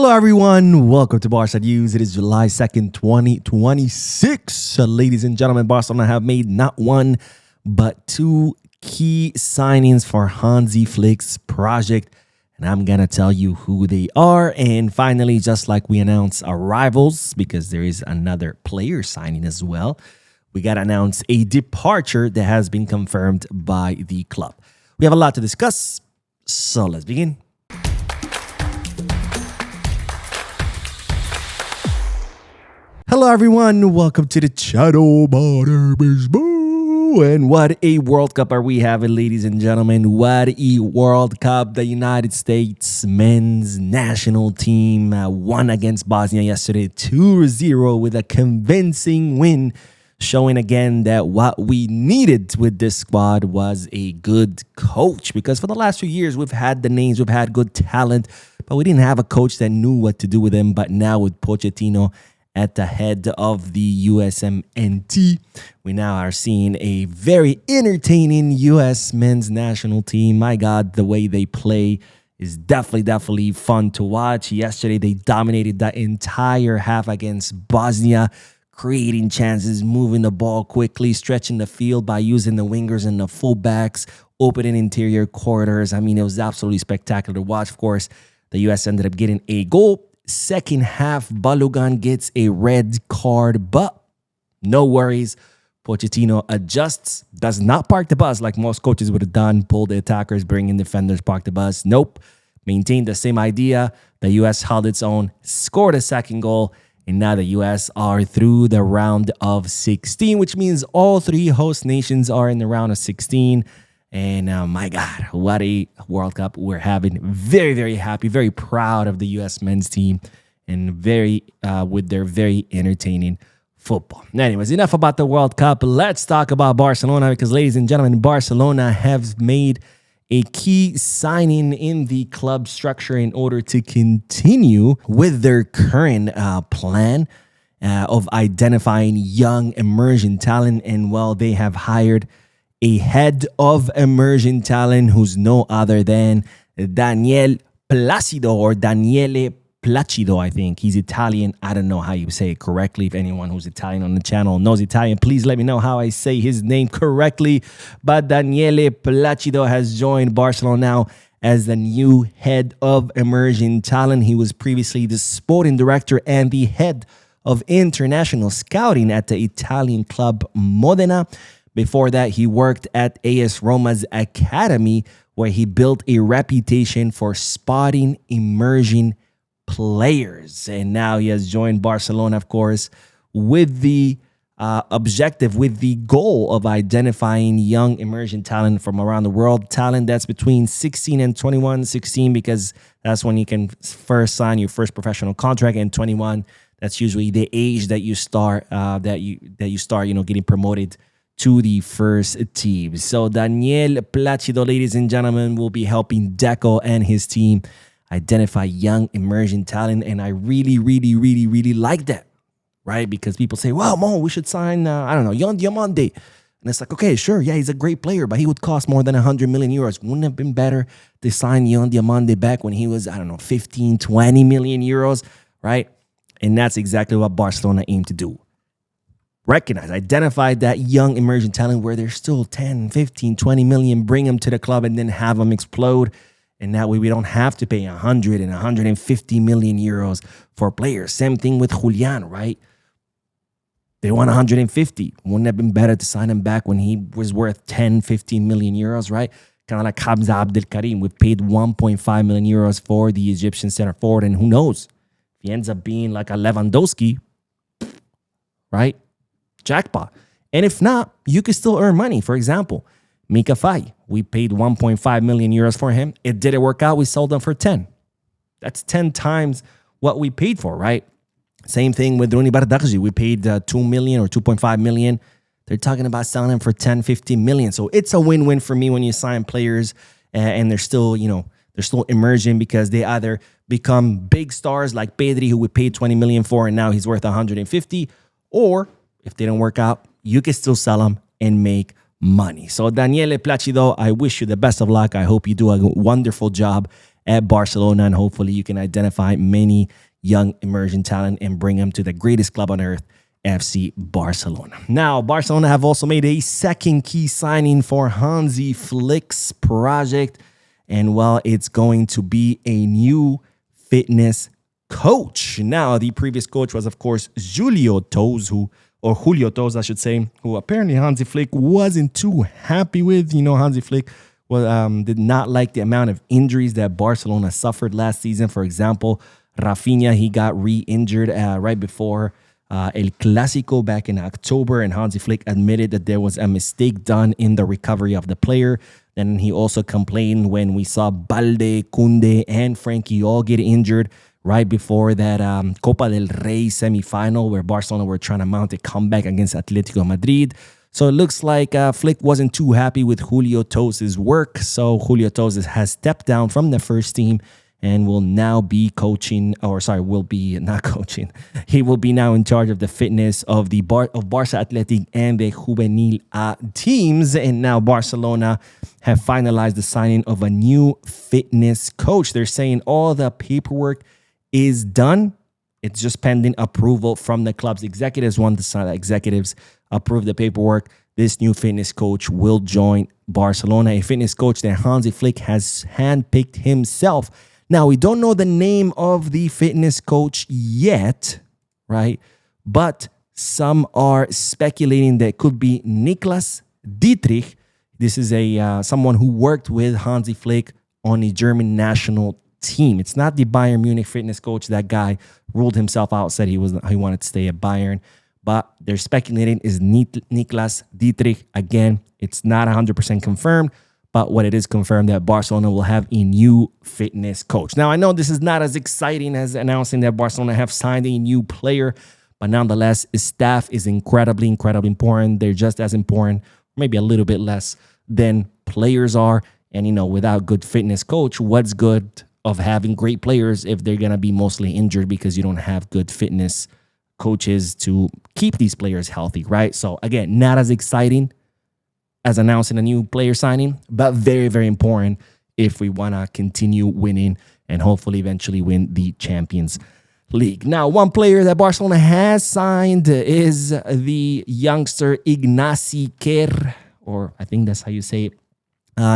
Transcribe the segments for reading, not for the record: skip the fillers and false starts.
Hello, everyone. Welcome to Barca News. It is July 2nd, 2026. Ladies and gentlemen, Barcelona have made not one, but two key signings for Hansi Flick's project. And I'm going to tell you who they are. And finally, just like we announced our rivals, because there is another player signing as well, we got to announce a departure that has been confirmed by the club. We have a lot to discuss, so let's begin. Hello, everyone. Welcome to the channel. And what a World Cup are we having, ladies and gentlemen. What a World Cup. The United States men's national team won against Bosnia yesterday 2-0 with a convincing win, showing again that what we needed with this squad was a good coach. Because for the last few years, we've had the names, we've had good talent, but we didn't have a coach that knew what to do with them. But now with Pochettino at the head of the USMNT, we now are seeing a very entertaining U.S. men's national team. My God, the way they play is definitely fun to watch. Yesterday, they dominated the entire half against Bosnia, creating chances, moving the ball quickly, stretching the field by using the wingers and the fullbacks, opening interior corridors. I mean, it was absolutely spectacular to watch. Of course, the U.S. ended up getting a goal. Second half, Balogun gets a red card, but no worries. Pochettino adjusts, does not park the bus like most coaches would have done, pull the attackers, bring in defenders, park the bus. Nope. Maintained the same idea. The U.S. held its own, scored a second goal, and now the U.S. are through the round of 16, which means all three host nations are in the round of 16. And my God, what a World Cup we're having. Very happy, very proud of the U.S. men's team, and very with their very entertaining football. Anyways, enough about the World Cup. Let's talk about Barcelona, because, ladies and gentlemen, Barcelona have made a key signing in the club structure in order to continue with their current plan of identifying young emerging talent. And, well, they have hired a head of emerging talent who's no other than Daniele Placido, I think. He's Italian. I don't know how you say it correctly. If anyone who's Italian on the channel knows Italian, please let me know how I say his name correctly. But Daniele Placido has joined Barcelona now as the new head of emerging talent. He was previously the sporting director and the head of international scouting at the Italian club Modena. Before that, he worked at AS Roma's academy, where he built a reputation for spotting emerging players. And now he has joined Barcelona, of course, with the objective, with the goal of identifying young emerging talent from around the world. Talent that's between 16 and 21. 16 because that's when you can first sign your first professional contract, and 21, that's usually the age that you start getting promoted to the first team. So Daniele Placido, ladies and gentlemen, will be helping Deco and his team identify young emerging talent. And I really like that, right? Because people say, well, Mo, we should sign, Yon Diamande. And it's like, okay, sure, yeah, he's a great player, but he would cost more than 100 million euros. Wouldn't it have been better to sign Yon Diamande back when he was, 15, 20 million euros, right? And that's exactly what Barcelona aimed to do. Recognize, identify that young emerging talent where they're still 10, 15, 20 million, bring them to the club and then have them explode. And that way we don't have to pay 100 and 150 million euros for players. Same thing with Julian, right? They want 150. Wouldn't it have been better to sign him back when he was worth 10, 15 million euros, right? Kind of like Hamza Abdel Karim. We paid 1.5 million euros for the Egyptian center forward. And who knows? If he ends up being like a Lewandowski, right? Jackpot. And if not, you could still earn money. For example, Mika Faye, we paid 1.5 million euros for him. It didn't work out. We sold him for 10. That's 10 times what we paid for, right? Same thing with Rooney Bardakji. We paid 2 million or 2.5 million. They're talking about selling him for 10, 15 million. So it's a win-win for me when you sign players and they're still, they're still emerging, because they either become big stars like Pedri, who we paid 20 million for, and now he's worth 150, or if they don't work out, you can still sell them and make money. So Daniele Placido, I wish you the best of luck. I hope you do a wonderful job at Barcelona, and hopefully you can identify many young emerging talent and bring them to the greatest club on earth, FC Barcelona. Now, Barcelona have also made a second key signing for Hansi Flick's project, and well, it's going to be a new fitness coach. Now, the previous coach was, of course, Julio Toz, I should say, who apparently Hansi Flick wasn't too happy with. Hansi Flick did not like the amount of injuries that Barcelona suffered last season. For example, Rafinha, he got re-injured right before El Clásico back in October, and Hansi Flick admitted that there was a mistake done in the recovery of the player. Then he also complained when we saw Balde, Koundé, and Frankie all get injured right before that Copa del Rey semifinal where Barcelona were trying to mount a comeback against Atletico Madrid. So it looks like Flick wasn't too happy with Julio Toz's work. So Julio Toz has stepped down from the first team and will now be coaching, will be not coaching. He will be now in charge of the fitness of the Barca Athletic and the Juvenil A teams. And now Barcelona have finalized the signing of a new fitness coach. They're saying all the paperwork is done. It's just pending approval from the club's executives. Once the executives approve the paperwork, this new fitness coach will join Barcelona, a fitness coach that Hansi Flick has handpicked himself. Now, we don't know the name of the fitness coach yet, right? But some are speculating that it could be Niklas Dietrich. This is someone who worked with Hansi Flick on the German national team. It's not the Bayern Munich fitness coach. That guy ruled himself out, said he wanted to stay at Bayern. But they're speculating is Niklas Dietrich. Again, it's not 100% confirmed. But what it is confirmed that Barcelona will have a new fitness coach. Now, I know this is not as exciting as announcing that Barcelona have signed a new player, but nonetheless, staff is incredibly, incredibly important. They're just as important, maybe a little bit less than players are. And, without good fitness coach, what's good of having great players if they're going to be mostly injured because you don't have good fitness coaches to keep these players healthy, right? So, again, not as exciting as announcing a new player signing, but very, very important if we want to continue winning and hopefully eventually win the Champions League. Now, one player that Barcelona has signed is the youngster Ignasi Quer, or I think that's how you say it.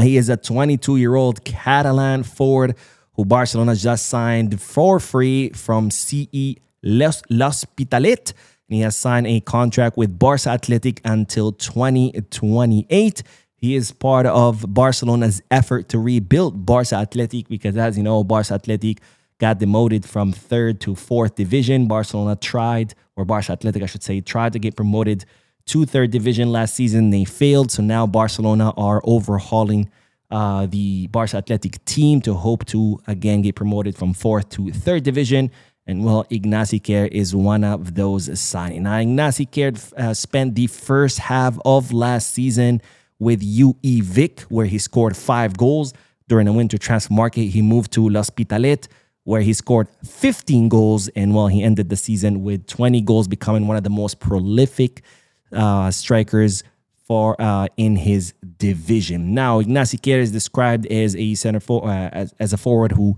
He is a 22-year-old Catalan forward who Barcelona just signed for free from CE L'Hospitalet. He has signed a contract with Barca Athletic until 2028. He is part of Barcelona's effort to rebuild Barca Athletic because, as you know, Barca Athletic got demoted from 3rd to 4th division. Barca Athletic, I should say, tried to get promoted to 3rd division last season. They failed, so now Barcelona are overhauling the Barca Athletic team to hope to, again, get promoted from 4th to 3rd division. And well, Ignasi Quer is one of those signings. Now, Ignasi Quer spent the first half of last season with UE Vic, where he scored 5 goals. During the winter transfer market, he moved to L'Hospitalet, where he scored 15 goals. And well, he ended the season with 20 goals, becoming one of the most prolific strikers in his division. Now, Ignasi Quer is described as a as a forward who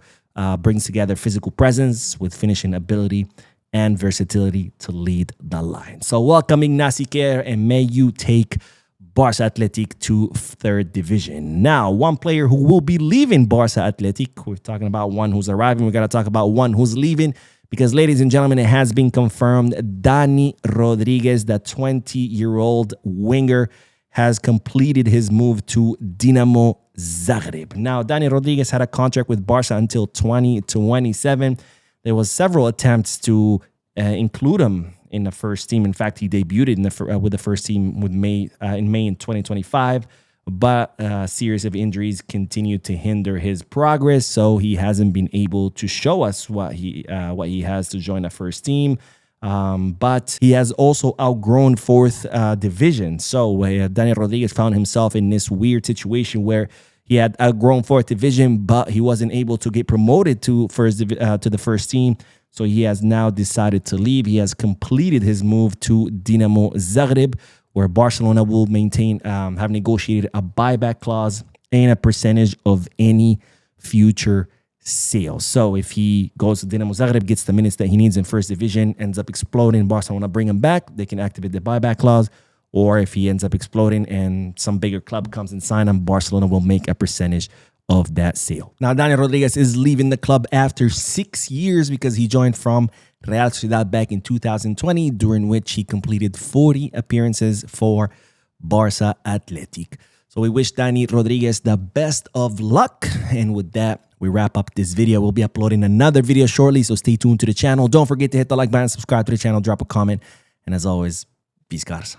brings together physical presence with finishing ability and versatility to lead the line. So welcome Ignasi Quer, and may you take Barca Athletic to 3rd division. Now, one player who will be leaving Barca Athletic, we're talking about one who's arriving, we got to talk about one who's leaving, because, ladies and gentlemen, it has been confirmed Dani Rodriguez, the 20-year-old winger, has completed his move to Dinamo Zagreb. Now, Dani Rodriguez had a contract with Barca until 2027. There was several attempts to include him in the first team. In fact, he debuted with the first team in May in 2025. But a series of injuries continued to hinder his progress, so he hasn't been able to show us what he has to join the first team. But he has also outgrown 4th division. So Dani Rodriguez found himself in this weird situation where he had outgrown 4th division, but he wasn't able to get promoted to the first team. So he has now decided to leave. He has completed his move to Dinamo Zagreb, where Barcelona will have negotiated a buyback clause and a percentage of any future sale. So if he goes to Dinamo Zagreb, gets the minutes that he needs in first division, ends up exploding, Barcelona bring him back, they can activate the buyback clause. Or if he ends up exploding and some bigger club comes and sign him, Barcelona will make a percentage of that sale. Now, Dani Rodriguez is leaving the club after 6 years because he joined from Real Sociedad back in 2020, during which he completed 40 appearances for Barca Athletic. So we wish Dani Rodriguez the best of luck. And with that, we wrap up this video. We'll be uploading another video shortly, so stay tuned to the channel. Don't forget to hit the like button, subscribe to the channel, drop a comment. And as always, peace, guys.